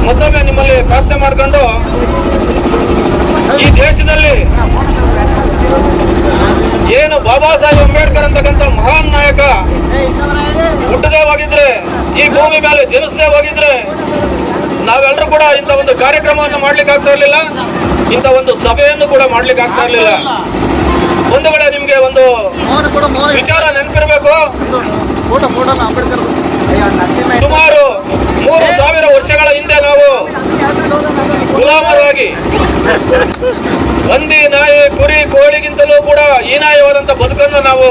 ಮತ್ತೊಮ್ಮೆ ನಿಮ್ಮಲ್ಲಿ ಪ್ರಾರ್ಥನೆ ಮಾಡಿಕೊಂಡು ಈ ದೇಶದಲ್ಲಿ ಏನು ಬಾಬಾ ಸಾಹೇಬ್ ಅಂಬೇಡ್ಕರ್ ಅಂತಕ್ಕಂಥ ಮಹಾನ್ ನಾಯಕ ಹುಟ್ಟದೇ ಹೋಗಿದ್ರೆ, ಈ ಭೂಮಿ ಮೇಲೆ ಜನಿಸದೇ ಹೋಗಿದ್ರೆ ನಾವೆಲ್ಲರೂ ಕೂಡ ಇಂಥ ಒಂದು ಕಾರ್ಯಕ್ರಮವನ್ನು ಮಾಡ್ಲಿಕ್ಕೆ ಆಗ್ತಾ ಇರಲಿಲ್ಲ, ಇಂಥ ಒಂದು ಸಭೆಯನ್ನು ಕೂಡ ಮಾಡ್ಲಿಕ್ಕೆ ಆಗ್ತಾ ಇರಲಿಲ್ಲ. ಒಂದು ಕಡೆ ನಿಮ್ಗೆ ಒಂದು ವಿಚಾರ ನೆನಪಿರ್ಬೇಕು. ಸುಮಾರು 3000 ವರ್ಷಗಳ ಹಿಂದೆ ನಾವು ಗುಲಾಮರಾಗಿ ಹಂದಿ, ನಾಯಿ, ಕುರಿ, ಕೋಳಿಗಿಂತಲೂ ಕೂಡ ಹೀನಾಯವಾದಂತ ಬದುಕನ್ನು ನಾವು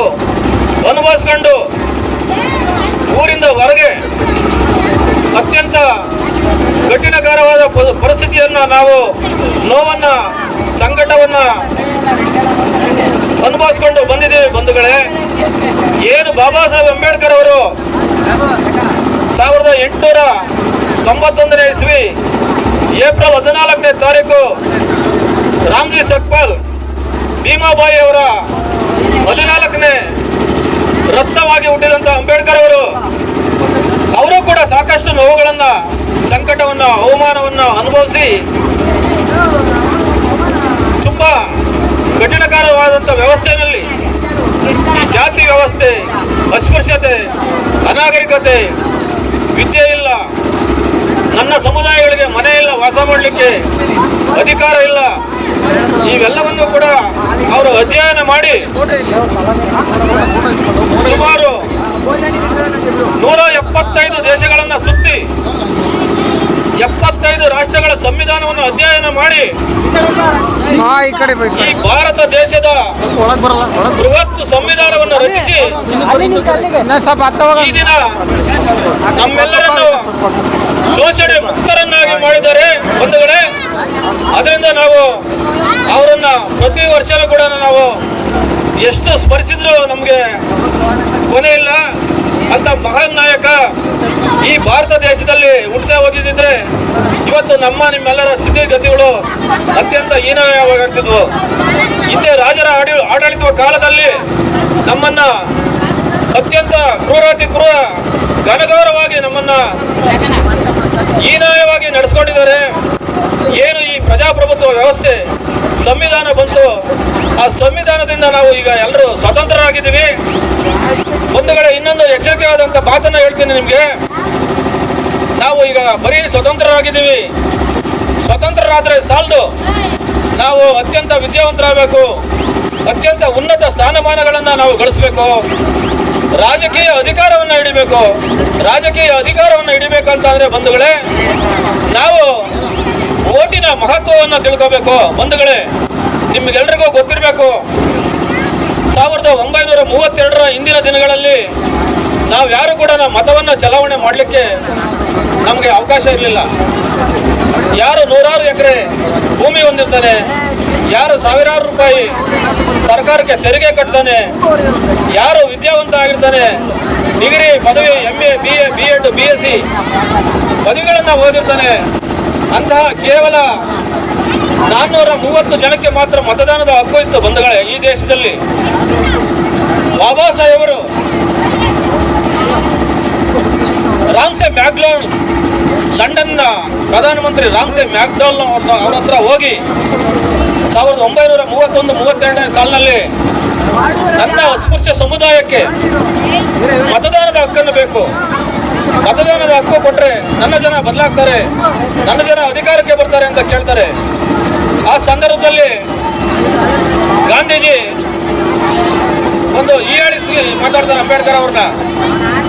ಅನುಭವಿಸ್ಕೊಂಡು ಊರಿಂದ ಹೊರಗೆ ಅತ್ಯಂತ ಕಠಿಣಕರವಾದ ಪರಿಸ್ಥಿತಿಯನ್ನ ನಾವು ನೋವನ್ನ, ಸಂಕಟವನ್ನ ಅನುಭವಿಸ್ಕೊಂಡು ಬಂದಿದ್ದೇವೆ ಬಂಧುಗಳೇ. ಏನು ಬಾಬಾ ಸಾಹೇಬ್ ಅಂಬೇಡ್ಕರ್ ಅವರು 1891 ಇಸ್ವಿ ಏಪ್ರಿಲ್ 14ನೇ ತಾರೀಕು ರಾಮ್ಜಿ ಸಕ್ಪಾಲ್ ಭೀಮಾಬಾಯಿ ಅವರ 14ನೇ ರತ್ನವಾಗಿ ಹುಟ್ಟಿದಂತ ಅಂಬೇಡ್ಕರ್ ಅವರು ಕೂಡ ಸಾಕಷ್ಟು ನೋವುಗಳನ್ನ, ಸಂಕಟವನ್ನ, ಅವಮಾನವನ್ನ ಅನುಭವಿಸಿ ತುಂಬಾ ಕಠಿಣಕರವಾದಂಥ ವ್ಯವಸ್ಥೆಯಲ್ಲಿ ಜಾತಿ ವ್ಯವಸ್ಥೆ, ಅಸ್ಪೃಶ್ಯತೆ, ಅನಾಗರಿಕತೆ, ವಿದ್ಯೆ ಇಲ್ಲ, ನನ್ನ ಸಮುದಾಯಗಳಿಗೆ ಮನೆ ಇಲ್ಲ, ವಾಸ ಮಾಡಲಿಕ್ಕೆ ಅಧಿಕಾರ ಇಲ್ಲ, ಇವೆಲ್ಲವನ್ನು ಕೂಡ ಅವರು ಅಧ್ಯಯನ ಮಾಡಿ ಸುಮಾರು 175 ದೇಶಗಳನ್ನು ಸುತ್ತಿ 75 ರಾಷ್ಟ್ರಗಳ ಸಂವಿಧಾನವನ್ನು ಅಧ್ಯಯನ ಮಾಡಿ ಈ ಭಾರತ ದೇಶದ ಬೃಹತ್ ಸಂವಿಧಾನವನ್ನು ರಚಿಸಿ ಈ ದಿನ ನಮ್ಮೆಲ್ಲರನ್ನು ಶೋಷಣೆ ಮುಕ್ತರನ್ನಾಗಿ ಮಾಡಿದ್ದಾರೆ ಬಂಧುಗಳೇ. ಅದರಿಂದ ನಾವು ಅವರನ್ನ ಪ್ರತಿ ವರ್ಷವೂ ಕೂಡ ನಾವು ಎಷ್ಟು ಸ್ಮರಿಸಿದ್ರು ನಮಗೆ ಕೊನೆ ಇಲ್ಲ. ಅಂತ ಮಹಾನ್ ನಾಯಕ ಈ ಭಾರತ ದೇಶದಲ್ಲಿ ಹುಟ್ಟದೆ ಹೋಗಿದ್ದಿದ್ರೆ ಇವತ್ತು ನಿಮ್ಮೆಲ್ಲರ ಸ್ಥಿತಿಗತಿಗಳು ಅತ್ಯಂತ ಹೀನವಾಗಿರ್ತಿದ್ವು. ಹಿಂದೆ ರಾಜರ ಆಡಳಿತದ ಕಾಲದಲ್ಲಿ ನಮ್ಮನ್ನ ಅತ್ಯಂತ ಕ್ರೂರಾತಿ ಕ್ರೂರ ಘನಘೋರವಾಗಿ ನಮ್ಮನ್ನ ಹೀನಾಯವಾಗಿ ನಡೆಸ್ಕೊಂಡಿದ್ದಾರೆ. ಏನು ಈ ಪ್ರಜಾಪ್ರಭುತ್ವ ವ್ಯವಸ್ಥೆ ಸಂವಿಧಾನ ಬಂತು, ಆ ಸಂವಿಧಾನದಿಂದ ನಾವು ಈಗ ಎಲ್ಲರೂ ಸ್ವತಂತ್ರರಾಗಿದ್ದೀವಿ. ಬಂಧುಗಳೇ, ಇನ್ನೊಂದು ಎಚ್ಚರಿಕೆಯಾದಂಥ ಮಾತನ್ನ ಹೇಳ್ತೀನಿ ನಿಮಗೆ. ನಾವು ಈಗ ಬರೀ ಸ್ವತಂತ್ರರಾಗಿದ್ದೀವಿ, ಸ್ವತಂತ್ರರಾದ್ರೆ ಸಾಲದು, ನಾವು ಅತ್ಯಂತ ವಿದ್ಯಾವಂತರಾಗಬೇಕು, ಅತ್ಯಂತ ಉನ್ನತ ಸ್ಥಾನಮಾನಗಳನ್ನು ನಾವು ಗಳಿಸಬೇಕು, ರಾಜಕೀಯ ಅಧಿಕಾರವನ್ನು ಹಿಡಿಬೇಕು. ರಾಜಕೀಯ ಅಧಿಕಾರವನ್ನು ಹಿಡಿಬೇಕಂತಂದ್ರೆ ಬಂಧುಗಳೇ, ನಾವು ಓಟಿನ ಮಹತ್ವವನ್ನು ತಿಳ್ಕೋಬೇಕು. ಬಂಧುಗಳೇ, ನಿಮ್ಗೆಲ್ರಿಗೂ ಗೊತ್ತಿರಬೇಕು, 1932ರ ಹಿಂದಿನ ದಿನಗಳಲ್ಲಿ ನಾವು ಯಾರು ಕೂಡ ಮತವನ್ನು ಚಲಾವಣೆ ಮಾಡಲಿಕ್ಕೆ ನಮಗೆ ಅವಕಾಶ ಇರಲಿಲ್ಲ. ಯಾರು 100 ಎಕರೆ ಭೂಮಿ ಹೊಂದಿರ್ತಾನೆ, ಯಾರು ಸಾವಿರಾರು ರೂಪಾಯಿ ಸರ್ಕಾರಕ್ಕೆ ತೆರಿಗೆ ಕಟ್ತಾನೆ, ಯಾರು ವಿದ್ಯಾವಂತ ಆಗಿರ್ತಾನೆ, ಡಿಗ್ರಿ, ಪದವಿ, MA, BA, B.Ed, BSc ಪದವಿಗಳನ್ನು ಓದಿರ್ತಾನೆ, ಅಂತಹ ಕೇವಲ 430 ಜನಕ್ಕೆ ಮಾತ್ರ ಮತದಾನದ ಹಕ್ಕು ಇತ್ತು ಬಂಧುಗಳೇ ಈ ದೇಶದಲ್ಲಿ. ಬಾಬಾ ಸಾಹೇಬರು ರಾಮ್ಸೆ ಮ್ಯಾಕ್ಡೊನಾಲ್ಡ್, ಲಂಡನ್ನ ಪ್ರಧಾನಮಂತ್ರಿ ರಾಮ್ಸೆ ಮ್ಯಾಕ್ಡೊನಾಲ್ಡ್ ಅವ್ರ ಹತ್ರ ಹೋಗಿ 1931-32ನೇ ಸಾಲಿನಲ್ಲಿ ನನ್ನ ಅಸ್ಪೃಶ್ಯ ಸಮುದಾಯಕ್ಕೆ ಮತದಾನದ ಹಕ್ಕನ್ನು ಬೇಕು, ಮತದಾನದ ಹಕ್ಕು ಕೊಟ್ಟರೆ ನನ್ನ ಜನ ಬದಲಾಗ್ತಾರೆ, ನನ್ನ ಜನ ಅಧಿಕಾರಕ್ಕೆ ಬರ್ತಾರೆ ಅಂತ ಕೇಳ್ತಾರೆ. ಆ ಸಂದರ್ಭದಲ್ಲಿ ಗಾಂಧೀಜಿ ಒಂದು ಹೀಯಾಳಿಸಿ ಮಾತಾಡ್ತಾರೆ ಅಂಬೇಡ್ಕರ್ ಅವ್ರನ್ನ.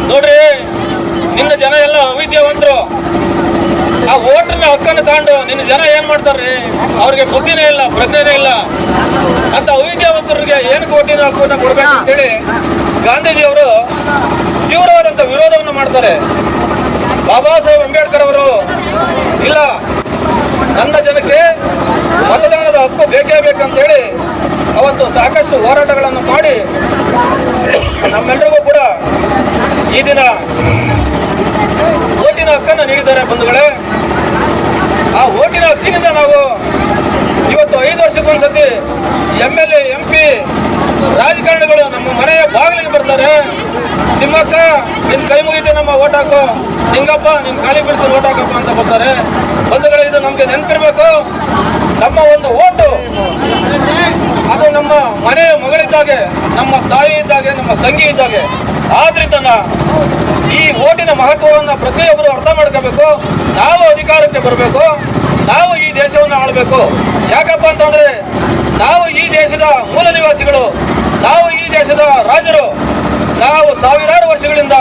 ನೋಡ್ರಿ, ನಿನ್ನ ಜನ ಎಲ್ಲ ಅವಿದ್ಯಾವಂತರು, ಆ ವೋಟರ್ನ ಹಕ್ಕನ್ನು ತಗೊಂಡು ನಿನ್ನ ಜನ ಏನ್ ಮಾಡ್ತಾರ್ರಿ, ಅವ್ರಿಗೆ ಬುದ್ಧಿನೇ ಇಲ್ಲ, ಪ್ರಜ್ಞೆನೇ ಇಲ್ಲ ಅಂತ ಅವಿದ್ಯಾವಂತರಿಗೆ ಏನು ವೋಟಿನ ಹಕ್ಕನ್ನು ಕೊಡ್ಬೇಕು ಅಂತೇಳಿ ಗಾಂಧೀಜಿ ಅವರು ತೀವ್ರವಾದಂಥ ವಿರೋಧವನ್ನು ಮಾಡ್ತಾರೆ. ಬಾಬಾ ಸಾಹೇಬ್ ಅಂಬೇಡ್ಕರ್ ಅವರು ಇಲ್ಲ, ನನ್ನ ಜನಕ್ಕೆ ಮತದಾನದ ಹಕ್ಕು ಬೇಕೇ ಬೇಕಂತೇಳಿ ಅವತ್ತು ಸಾಕಷ್ಟು ಹೋರಾಟಗಳನ್ನು ಮಾಡಿ ನಮ್ಮೆಲ್ಲರಿಗೂ ಕೂಡ ಈ ದಿನ ವೋಟಿನ ಹಕ್ಕನ್ನು ನೀಡಿದ್ದಾರೆ ಬಂಧುಗಳೇ. ಆ ವೋಟಿನ ಹಕ್ಕಿನಿಂದ ನಾವು ಇವತ್ತು 5 ವರ್ಷಕ್ಕೊಂದ್ಸತಿ MLA, MP ರಾಜಕಾರಣಿಗಳು ನಮ್ಮ ಮನೆಯ ಬಾಗಿಲಿಗೆ ಬರ್ತಾರೆ. ತಿಮ್ಮಕ್ಕ, ನಿನ್ ಕೈ ಮುಗಿತು ನಮ್ಮ ಓಟ್ ಹಾಕು, ನಿಂಗಪ್ಪ ನಿನ್ ಖಾಲಿ ಬಿಡ್ತೀನಿ ಓಟ್ ಹಾಕಪ್ಪ ಅಂತ ಬರ್ತಾರೆ. ನಮಗೆ ನೆನಪಿರ್ಬೇಕು, ನಮ್ಮ ಒಂದು ಓಟು ಅದು ನಮ್ಮ ಮನೆಯ ಮಗಳಿದ್ದಾಗೆ, ನಮ್ಮ ತಾಯಿ ಇದ್ದಾಗೆ, ನಮ್ಮ ತಂಗಿ ಇದ್ದಾಗೆ. ಆದ್ರಿಂದ ಈ ಓಟಿನ ಮಹತ್ವವನ್ನು ಪ್ರತಿಯೊಬ್ಬರು ಅರ್ಥ ಮಾಡ್ಕೋಬೇಕು. ನಾವು ಅಧಿಕಾರಕ್ಕೆ ಬರಬೇಕು, ನಾವು ಈ ದೇಶವನ್ನು ಆಳಬೇಕು. ಯಾಕಪ್ಪ ಅಂತಂದ್ರೆ ನಾವು ಈ ದೇಶದ ಮೂಲ ನಿವಾಸಿಗಳು, ನಾವು ಈ ದೇಶದ ರಾಜರು, ನಾವು ಸಾವಿರಾರು ವರ್ಷಗಳಿಂದ